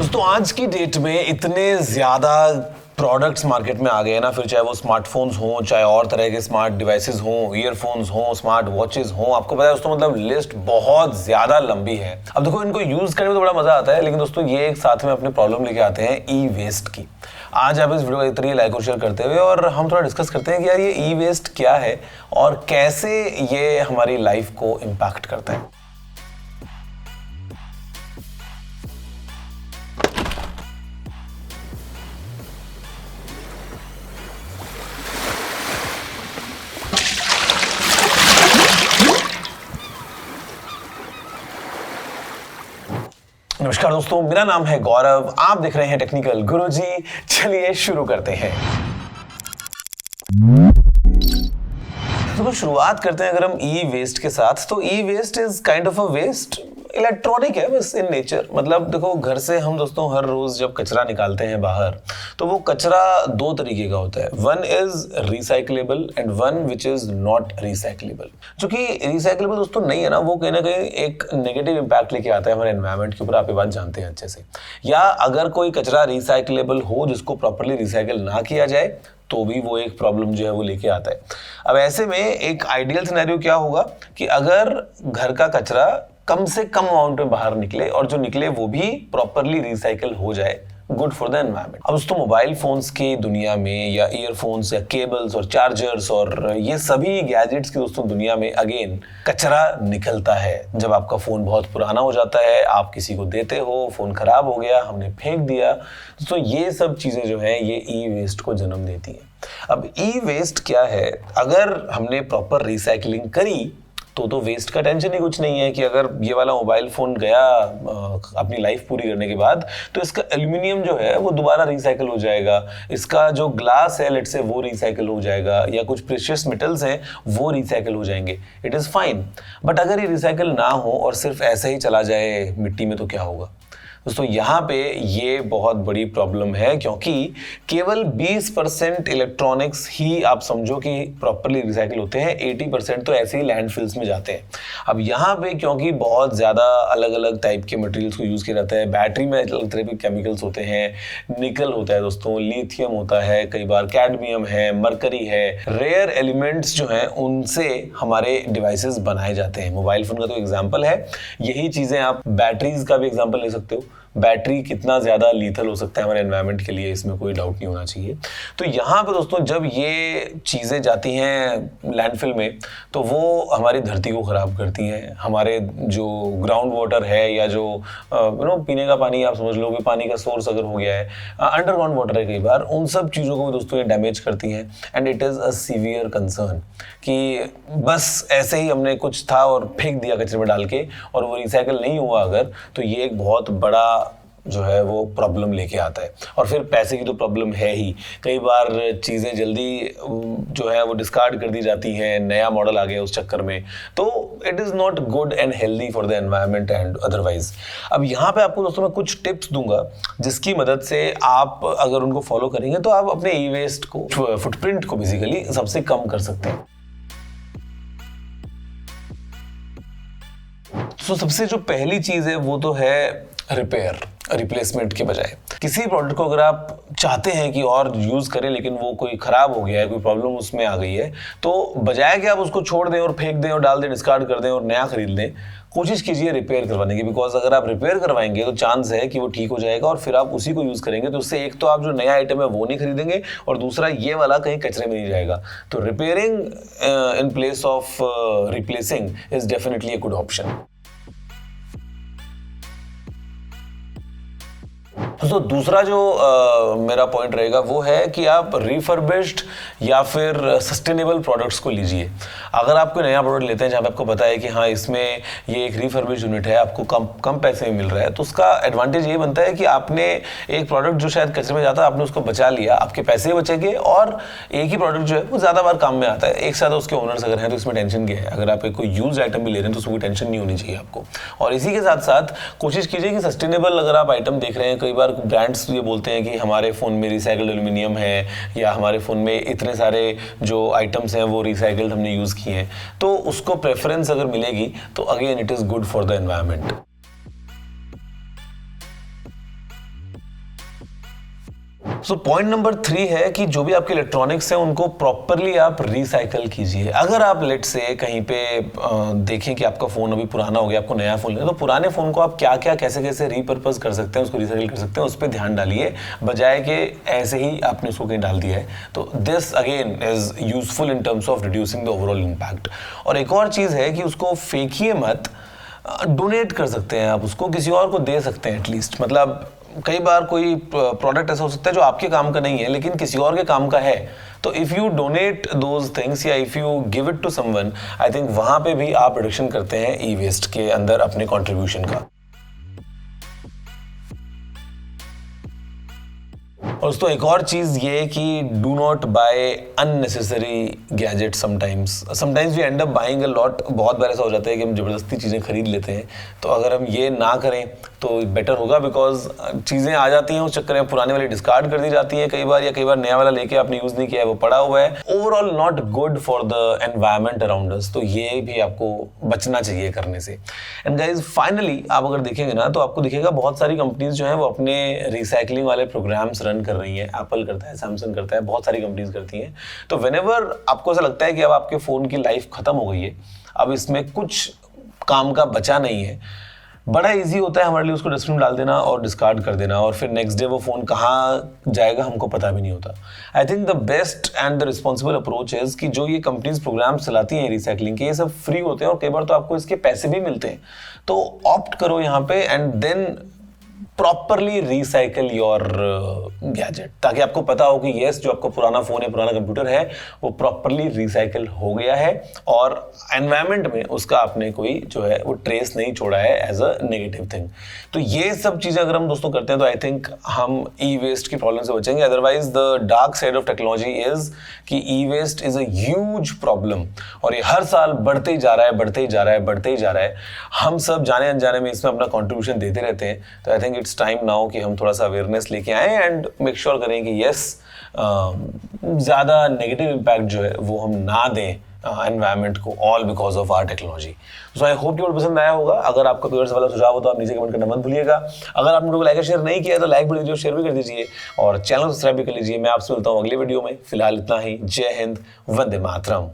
दोस्तों आज की डेट में इतने ज़्यादा प्रोडक्ट्स मार्केट में आ गए हैं ना, फिर चाहे वो स्मार्टफोन्स हों, चाहे और तरह के स्मार्ट डिवाइसेस हों, ईयरफोन्स हों, स्मार्ट वॉचेस हों, आपको पता है दोस्तों मतलब लिस्ट बहुत ज़्यादा लंबी है। अब देखो इनको यूज़ करने में तो बड़ा मज़ा आता है, लेकिन दोस्तों ये एक साथ में अपनी प्रॉब्लम लेके आते हैं ई वेस्ट की। आज आप इस वीडियो को इतनी लाइक और शेयर करते हुए और हम थोड़ा डिस्कस करते हैं कि यार ये ई वेस्ट क्या है और कैसे ये हमारी लाइफ को इम्पैक्ट करता है। नमस्कार दोस्तों, मेरा नाम है गौरव, आप देख रहे हैं टेक्निकल गुरुजी। चलिए शुरू करते हैं। तो शुरुआत करते हैं अगर हम ई वेस्ट के साथ, तो e waste is kind of a waste, electronic है बस इन नेचर। मतलब देखो घर से हम दोस्तों हर रोज जब कचरा निकालते हैं बाहर, तो वो कचरा दो तरीके का होता है। One is recyclable and one which is not recyclable. जो कि रिसाइकलेबल दोस्तों नहीं है ना, वो कहीं ना कहीं एक नेगेटिव इम्पैक्ट लेके आता है हमारे एनवायरनमेंट के ऊपर। आप ये बात जानते हैं अच्छे से। या अगर कोई कचरा रिसाइकलेबल हो जिसको प्रॉपरली रिसाइकल ना किया जाए तो भी वो एक प्रॉब्लम जो है वो लेके आता है। अब ऐसे में एक आइडियल सिनेरियो क्या होगा कि अगर घर का कचरा कम से कम अमाउंट में बाहर निकले और जो निकले वो भी प्रॉपरली रिसाइकल हो जाए, गुड फॉर द एनवायरनमेंट। अब दोस्तों मोबाइल फोन्स की दुनिया में या ईयरफोन्स या केबल्स और चार्जर्स और ये सभी गैजेट्स की दोस्तों दुनिया में अगेन कचरा निकलता है। जब आपका फोन बहुत पुराना हो जाता है, आप किसी को देते हो, फोन खराब हो गया, हमने फेंक दिया, तो ये सब चीजें जो है ये ई वेस्ट को जन्म देती हैं। अब ई वेस्ट क्या है? अगर हमने प्रॉपर रिसाइकलिंग करी तो वेस्ट का टेंशन ही कुछ नहीं है कि अगर ये वाला मोबाइल फोन गया अपनी लाइफ पूरी करने के बाद, तो इसका एल्यूमिनियम जो है वो दोबारा रिसाइकल हो जाएगा, इसका जो ग्लास है लेट से वो रिसाइकल हो जाएगा, या कुछ प्रेशियस मेटल्स हैं वो रिसाइकल हो जाएंगे। It is fine. बट अगर ये रिसाइकल ना हो और सिर्फ ऐसे ही चला जाए मिट्टी में, तो क्या होगा दोस्तों? यहाँ पे ये बहुत बड़ी प्रॉब्लम है, क्योंकि केवल 20% इलेक्ट्रॉनिक्स ही आप समझो कि प्रॉपरली रिसाइकिल होते हैं, 80% तो ऐसे ही लैंडफिल्स में जाते हैं। अब यहाँ पे क्योंकि बहुत ज़्यादा अलग अलग टाइप के मटेरियल्स को यूज़ किया जाता है, बैटरी में अलग तरह के केमिकल्स होते हैं, निकल होता है दोस्तों, लिथियम होता है, कई बार कैडमियम है, मरकरी है, रेयर एलिमेंट्स जो हैं उनसे हमारे डिवाइसेस बनाए जाते हैं। मोबाइल फ़ोन का तो एग्जाम्पल है, यही चीज़ें आप बैटरीज का भी एग्जाम्पल ले सकते हो। बैटरी कितना ज़्यादा लीथल हो सकता है हमारे एनवायरनमेंट के लिए, इसमें कोई डाउट नहीं होना चाहिए। तो यहाँ पे दोस्तों जब ये चीज़ें जाती हैं लैंडफिल में, तो वो हमारी धरती को ख़राब करती हैं। हमारे जो ग्राउंड वाटर है या जो पीने का पानी, आप समझ लो कि पानी का सोर्स अगर हो गया है, अंडरग्राउंड वाटर है कई बार, उन सब चीज़ों को भी दोस्तों ये डैमेज करती हैं। And it is a severe concern कि बस ऐसे ही हमने कुछ था और फेंक दिया कचरे में डाल के और वो रिसाइकल नहीं हुआ अगर, तो ये एक बहुत बड़ा जो है वो प्रॉब्लम लेके आता है। और फिर पैसे की तो प्रॉब्लम है ही, कई बार चीज़ें जल्दी जो है वो डिस्कार्ड कर दी जाती हैं, नया मॉडल आ गया उस चक्कर में, तो it is not good and healthy for the environment and otherwise. अब यहाँ पे आपको दोस्तों मैं कुछ टिप्स दूंगा जिसकी मदद से आप अगर उनको फॉलो करेंगे तो आप अपने ई वेस्ट को, फुटप्रिंट को बेसिकली सबसे कम कर सकते हैं। तो सबसे जो पहली चीज़ है वो तो है रिपेयर, रिप्लेसमेंट के बजाय। किसी प्रोडक्ट को अगर आप चाहते हैं कि और यूज़ करें लेकिन वो कोई ख़राब हो गया है, कोई प्रॉब्लम उसमें आ गई है, तो बजाय कि आप उसको छोड़ दें और फेंक दें और डाल दें, डिस्कार्ड कर दें और नया खरीद लें, कोशिश कीजिए रिपेयर करवाने की। बिकॉज अगर आप रिपेयर करवाएंगे तो चांस है कि वो ठीक हो जाएगा और फिर आप उसी को यूज़ करेंगे, तो उससे एक तो आप जो नया आइटम है वो नहीं खरीदेंगे और दूसरा ये वाला कहीं कचरे में नहीं जाएगा। तो repairing in place of replacing is definitely a good option. तो दूसरा जो मेरा पॉइंट रहेगा वो है कि आप रिफर्बिश्ड या फिर सस्टेनेबल प्रोडक्ट्स को लीजिए। अगर आप कोई नया प्रोडक्ट लेते हैं जहाँ पे आपको पता है कि हाँ इसमें ये एक रिफर्बिश्ड यूनिट है, आपको कम पैसे में मिल रहा है, तो उसका एडवांटेज ये बनता है कि आपने एक प्रोडक्ट जो शायद कचरे में जाता है आपने उसको बचा लिया, आपके पैसे बचेंगे और एक ही प्रोडक्ट जो है वो ज़्यादा बार काम में आता है। एक साथ उसके ओनर्स अगर हैं तो इसमें टेंशन क्या है? अगर आप कोई यूज आइटम भी ले रहे हैं तो उसमें टेंशन नहीं होनी चाहिए आपको। और इसी के साथ साथ कोशिश कीजिए कि सस्टेनेबल अगर आप आइटम देख रहे हैं, कई बार ब्रांड्स ये बोलते हैं कि हमारे फ़ोन में रिसाइकल्ड एल्यूमिनियम है या हमारे फ़ोन में इतने सारे जो आइटम्स हैं वो रिसाइकल्ड हमने यूज़ किए हैं, तो उसको प्रेफरेंस अगर मिलेगी तो again it is good for the environment. So point number 3 है कि जो भी आपके इलेक्ट्रॉनिक्स हैं उनको प्रॉपरली आप रिसाइकल कीजिए। अगर आप लेट से कहीं पे देखें कि आपका फ़ोन अभी पुराना हो गया, आपको नया फ़ोन लेना, तो पुराने फ़ोन को आप क्या क्या कैसे कैसे रीपर्पस कर सकते हैं, उसको रिसाइकिल कर सकते हैं, उस पर ध्यान डालिए, बजाय कि ऐसे ही आपने उसको कहीं डाल दिया है। तो this again is useful in terms of reducing the overall impact. और एक और चीज़ है कि उसको फेंकिए मत, डोनेट कर सकते हैं आप, उसको किसी और को दे सकते हैं एटलीस्ट। मतलब कई बार कोई प्रोडक्ट ऐसा हो सकता है जो आपके काम का नहीं है लेकिन किसी और के काम का है, तो if you donate those things या if you give it to someone, I think वहाँ पे भी आप रिडक्शन करते हैं ई वेस्ट के अंदर अपने कंट्रीब्यूशन का। और दोस्तों एक और चीज़ ये कि do not buy unnecessary gadget. Sometimes we end up buying a lot. बहुत बार ऐसा हो जाता है कि हम ज़बरदस्ती चीज़ें खरीद लेते हैं, तो अगर हम ये ना करें तो बेटर होगा, बिकॉज चीज़ें आ जाती हैं उस चक्कर में पुराने वाली डिस्कार्ड कर दी जाती हैं कई बार, या कई बार नया वाला लेके आपने यूज़ नहीं किया है, वो पड़ा हुआ है। Overall not good for the environment around us, तो ये भी आपको बचना चाहिए करने से। एंड गाइज फाइनली आप अगर देखेंगे ना तो आपको दिखेगा बहुत सारी कंपनीज जो हैं वो अपने रिसाइकलिंग वाले प्रोग्राम्स रन कर रही है। एप्पल करता है, सैमसंग करता है, बहुत सारी कंपनीज करती हैं। तो व्हेनेवर आपको ऐसा लगता है कि अब आपके फ़ोन की लाइफ ख़त्म हो गई है, अब इसमें कुछ काम का बचा नहीं है, बड़ा इजी होता है हमारे लिए उसको डस्टबिन में डाल देना और डिस्कार्ड कर देना, और फिर नेक्स्ट डे वो फ़ोन कहाँ जाएगा हमको पता भी नहीं होता। I think the best and the responsible approach is कि जो ये कंपनीज प्रोग्राम्स चलाती हैं रिसाइकलिंग के, ये सब फ्री होते हैं और कई बार तो आपको इसके पैसे भी मिलते हैं। तो ऑप्ट करो यहाँ पे and then properly recycle your gadget, ताकि आपको पता हो कि यस जो आपका पुराना फ़ोन है, पुराना कंप्यूटर है, वो प्रॉपरली रिसाइकल हो गया है और एनवायरनमेंट में उसका आपने कोई जो है वो ट्रेस नहीं छोड़ा है एज अ नेगेटिव थिंग। तो ये सब चीज़ें अगर हम दोस्तों करते हैं तो आई थिंक हम ई वेस्ट की प्रॉब्लम से बचेंगे। Otherwise the dark side of technology is कि e waste is a huge problem और ये हर साल बढ़ते ही जा रहा है, बढ़ते ही जा रहा है, बढ़ते ही जा रहा है। हम सब जाने अनजाने में इसमें अपना कॉन्ट्रीब्यूशन देते रहते हैं। तो I think it's time now कि हम थोड़ा सा अवेयरनेस लेके आए एंड मेक श्योर करें कि यस ज़्यादा नेगेटिव इम्पैक्ट जो है वो हम ना दें एनवायरनमेंट को, all because of our technology. So I hope कि पसंद आया होगा। अगर आपका कोई और वाला सुझाव हो तो आप नीचे कमेंट करना मत भूलिएगा। अगर आपने वीडियो को लाइक और शेयर नहीं किया तो लाइक भी दीजिए, शेयर भी कर दीजिए और चैनल सब्सक्राइब भी कर लीजिए। मैं आपसे मिलता हूँ अगले वीडियो में। फिलहाल इतना ही। जय हिंद, वंदे मातरम।